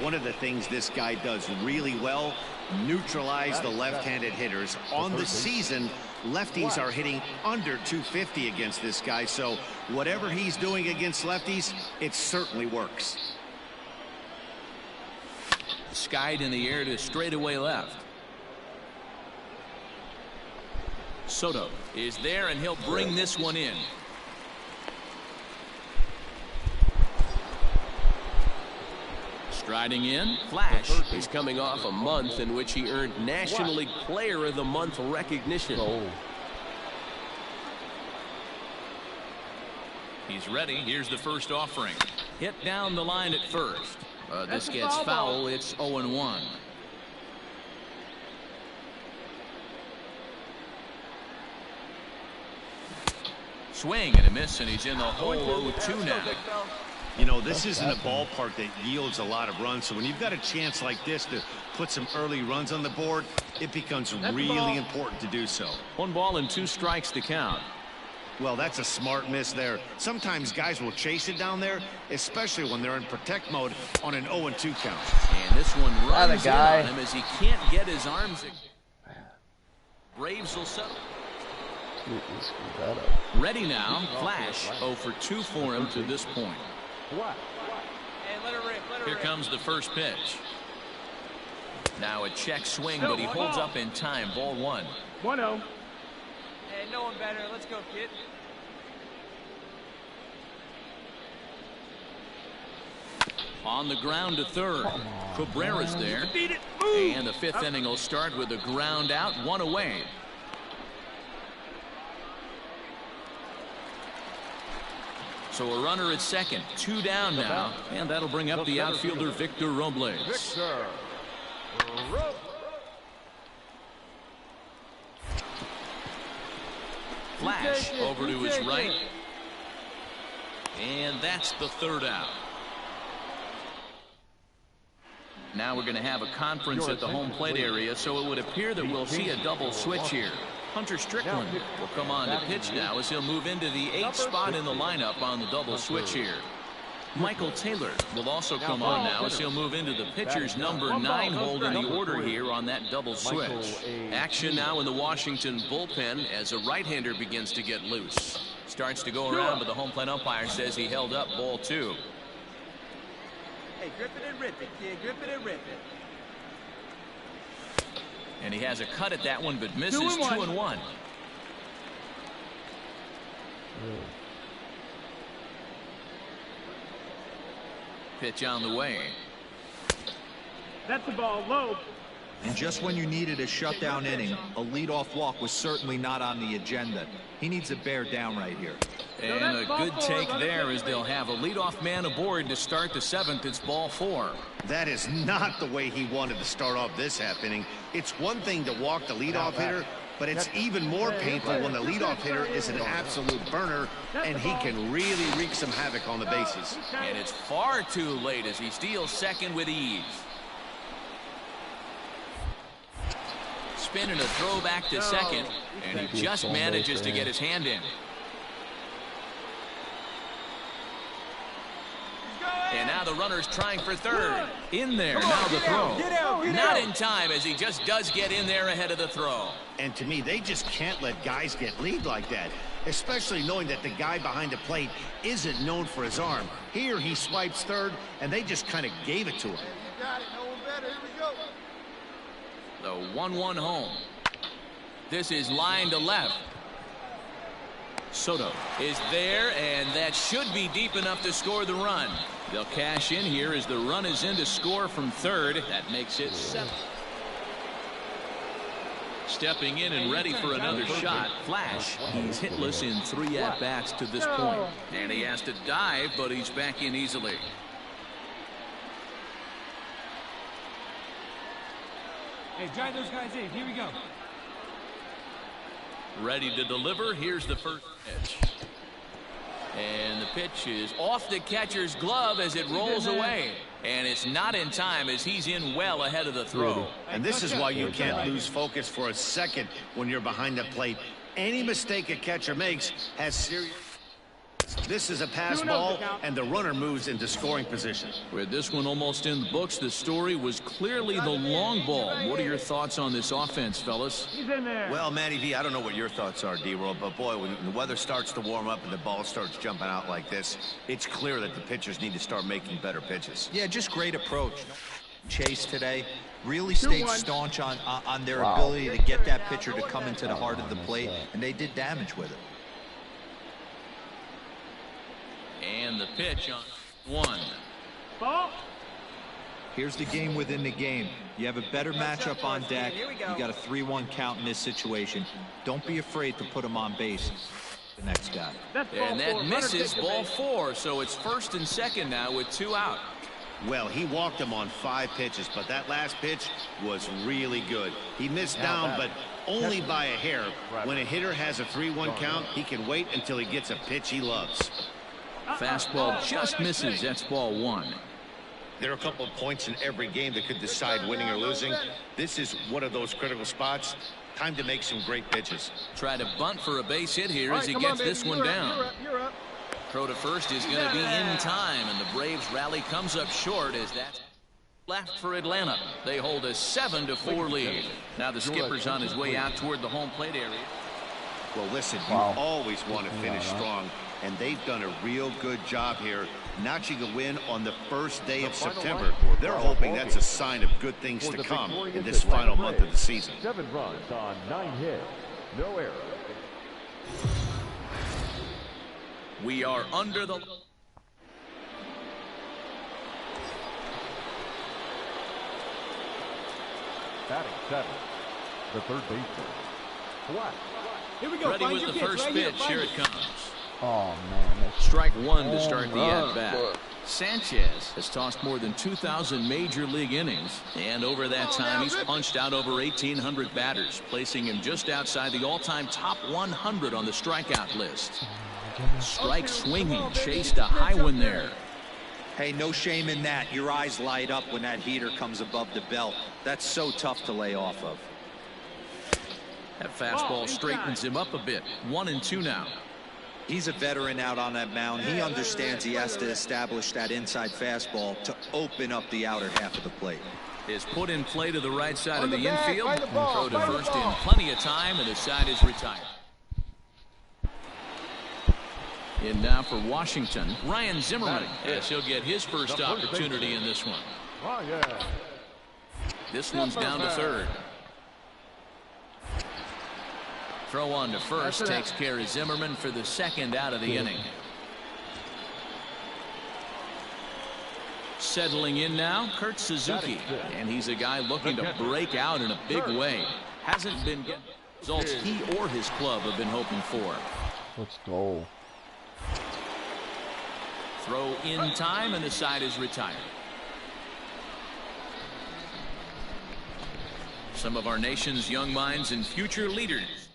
one of the things this guy does really well, neutralize the left-handed hitters. On the season, lefties are hitting under 250 against this guy, so whatever he's doing against lefties, it certainly works. Skied in the air to straightaway left. Soto is there, and he'll bring this one in. Striding in, Flash. He's coming off a month in which he earned National League Player of the Month recognition. He's ready. Here's the first offering. Hit down the line at first. This gets foul. It's 0-1. Swing and a miss, and he's in the hole 0-2 now. You know, this isn't a ballpark that yields a lot of runs, so when you've got a chance like this to put some early runs on the board, it becomes really important to do so. 1 ball and 2 strikes to count. Well, that's a smart miss there. Sometimes guys will chase it down there, especially when they're in protect mode on an 0-2 count. And this one runs in on him as he can't get his arms. Braves will settle. Ready now. Flash 0 for 2 for him to this point. Here comes the first pitch. Now a check swing, but he holds up in time. Ball 1. 1-0. Hey, no one better. Let's go, kid. On the ground to third. Cabrera's there. And the 5th inning will start with a ground out, 1 away. So a runner at second, 2 down now, and that'll bring up the outfielder Victor Robles. Flash over to his right, and that's the 3rd out. Now we're going to have a conference at the home plate area, so it would appear that we'll see a double switch here. Hunter Strickland will come on to pitch now as he'll move into the 8th spot in the lineup on the double switch here. Michael Taylor will also come on now as he'll move into the pitcher's number 9 hold in the order here on that double switch. Action now in the Washington bullpen as a right-hander begins to get loose. Starts to go around, but the home plate umpire says he held up ball 2. Hey, grip it and rip it, kid. Grip it and rip it. And he has a cut at that one, but misses 2-1. Pitch on the way. That's the ball low. And just when you needed a shutdown inning, a leadoff walk was certainly not on the agenda. He needs to bear down right here. And a good take there as they'll have a leadoff man aboard to start the 7th. It's ball 4. That is not the way he wanted to start off this half inning. It's one thing to walk the leadoff hitter, but it's even more painful when the leadoff hitter is an absolute burner and he can really wreak some havoc on the bases. And it's far too late as he steals second with ease. Spin and a throw back to second, and he just manages to get his hand in. And now the runner's trying for third. In there, now the throw. Not in time as he just does get in there ahead of the throw. And to me, they just can't let guys get lead like that, especially knowing that the guy behind the plate isn't known for his arm. Here he swipes third, and they just kind of gave it to him. You got it. No one better. Here we go. The 1-1 home. This is line to left. Soto is there, and that should be deep enough to score the run. They'll cash in here as the run is in to score from third. That makes it 7. Stepping in and ready for another shot. Flash. He's hitless in 3 at-bats to this point. And he has to dive, but he's back in easily. Hey, drive those guys in. Here we go. Ready to deliver. Here's the first pitch. And the pitch is off the catcher's glove as it rolls away. And it's not in time as he's in well ahead of the throw. And this is why you can't lose focus for a second when you're behind the plate. Any mistake a catcher makes has serious This is a pass ball, and the runner moves into scoring position. With this one almost in the books, the story was clearly the long ball. What are your thoughts on this offense, fellas? He's in there. Well, Matty V, I don't know what your thoughts are, D-Roll, but boy, when the weather starts to warm up and the ball starts jumping out like this, it's clear that the pitchers need to start making better pitches. Yeah, just great approach. Chase today really stayed staunch on their ability to get that pitcher to come into the heart of the plate, and they did damage with it. And the pitch on 1. Ball. Here's the game within the game. You have a better matchup on deck. You got a 3-1 count in this situation. Don't be afraid to put him on base. The next guy. And that misses, ball 4. So it's first and second now with 2 out. Well, he walked him on 5 pitches, but that last pitch was really good. He missed down, but only by a hair. When a hitter has a 3-1 count, he can wait until he gets a pitch he loves. Fastball just misses. That's ball 1. There are a couple of points in every game that could decide winning or losing. This is one of those critical spots. Time to make some great pitches. Try to bunt for a base hit here as he gets this one down. Throw to first is going to be in time, and the Braves rally comes up short as that's left for Atlanta. They hold a 7-4 lead. Now the skipper's on his way out toward the home plate area. Well, listen, you always want to finish strong, and they've done a real good job here, notching a win on the first day of September. They're hoping that's a sign of good things to come in this final month of the season. 7 runs on 9 hits, no errors. We are under the... Batting 7, the third baseman. What? Here we go. Ready with the first pitch. Here it comes. Oh, man. Strike 1 to start the at-bat. Sanchez has tossed more than 2,000 major league innings, and over that time he's punched out over 1,800 batters, placing him just outside the all-time top 100 on the strikeout list. Strike swinging, chased a high one there. Hey, no shame in that. Your eyes light up when that heater comes above the belt. That's so tough to lay off of. That fastball straightens him up a bit. 1-2 now. He's a veteran out on that mound. He understands he has to establish that inside fastball to open up the outer half of the plate. Is put in play to the right side of the infield. Throw to first in plenty of time, and his side is retired. In now for Washington, Ryan Zimmerman, as he'll get his first opportunity in this one. This one's down to third. Throw on to first takes care of Zimmerman for the second out of the inning. Settling in now, Kurt Suzuki, and he's a guy looking to break out in a big way. Hasn't been getting results he or his club have been hoping for. Let's go. Throw in time, and the side is retired. Some of our nation's young minds and future leaders.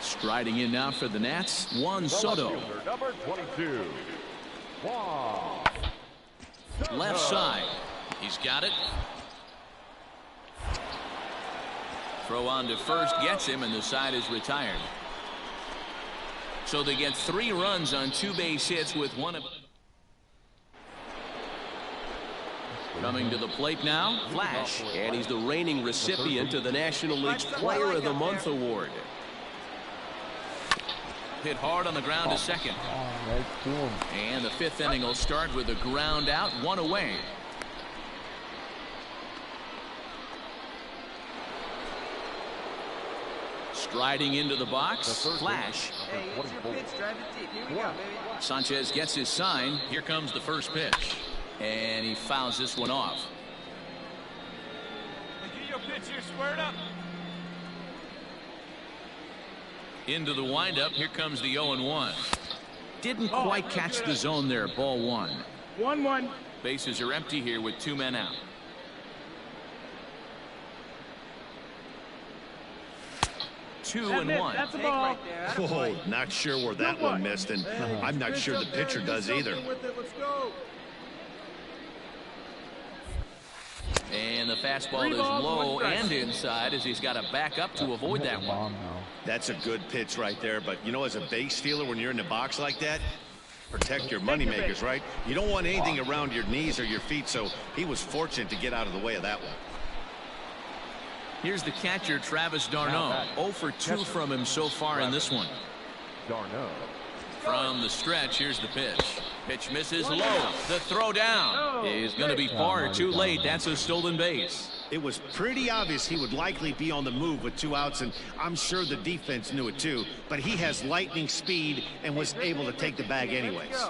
Striding in now for the Nats, Juan Soto. Number 22. Left side. He's got it. Throw on to first, gets him, and the side is retired. So they get 3 runs on 2 base hits with one of... Coming to the plate now, Flash. And he's the reigning recipient of the National League's Player of the Month award. Hit hard on the ground to second. And the 5th inning will start with a ground out, 1 away. Striding into the box, Flash. Hey, it's your pitch, drive it deep. Here we go, baby. Sanchez gets his sign. Here comes the first pitch. And he fouls this one off. Get your pitch here, squared up. Into the windup. Here comes the 0-1. Didn't quite catch the zone there. Ball 1. 1-1. Bases are empty here with 2 men out. Two and one. That's a ball. Oh, not sure where that one missed, and I'm not sure the pitcher does either. And the fastball is low and inside as he's got to back up to avoid that one. That's a good pitch right there, but you know, as a base stealer, when you're in the box like that, protect your moneymakers, right? You don't want anything around your knees or your feet, so he was fortunate to get out of the way of that one. Here's the catcher, Travis d'Arnaud. 0 for 2 from him so far in this one. d'Arnaud. From the stretch, here's the pitch. Pitch misses low. The throw down is going to be far too late. That's a stolen base. It was pretty obvious he would likely be on the move with 2 outs, and I'm sure the defense knew it too. But he has lightning speed and was able to take the bag anyways.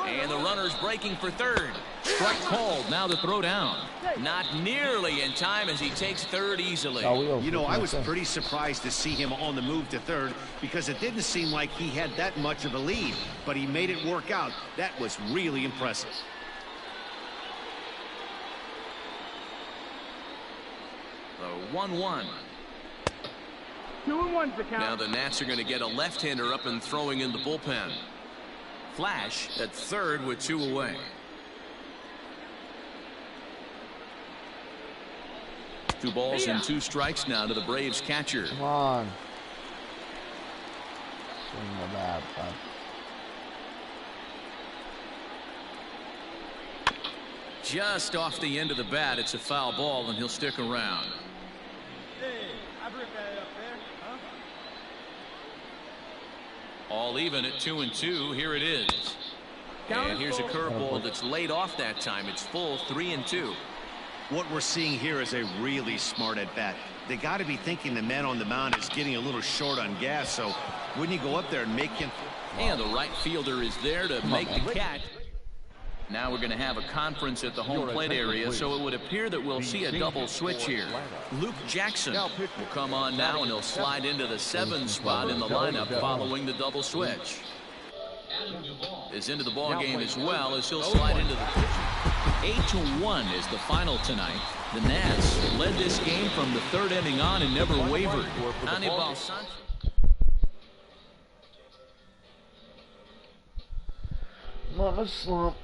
And the runner's breaking for third. Strike called. Now the throw down. Not nearly in time as he takes third easily. You know, I was pretty surprised to see him on the move to third because it didn't seem like he had that much of a lead. But he made it work out. That was really impressive. The 1-1. 2-1's the count. Now the Nats are going to get a left-hander up and throwing in the bullpen. Flash at third with 2 away. Two balls and 2 strikes now to the Braves catcher. Come on. Swing the bat, bud. Just off the end of the bat, it's a foul ball, and he'll stick around. Hey, I ripped that up there, huh? All even at 2-2. Here it is. And here's a curveball that's laid off that time. It's full 3-2. What we're seeing here is a really smart at bat. They got to be thinking the man on the mound is getting a little short on gas, so wouldn't you go up there and make him? And the right fielder is there to make the catch. Now we're going to have a conference at the home plate area, so it would appear that we'll see a double switch here. Luke Jackson will come on now, and he'll slide into the 7th spot in the lineup following the double switch. Is into the ball game as well as he'll slide into the pitch. 8-1 is the final tonight. The Nats led this game from the 3rd inning on and never wavered. Anibal Sanchez. Mama slump.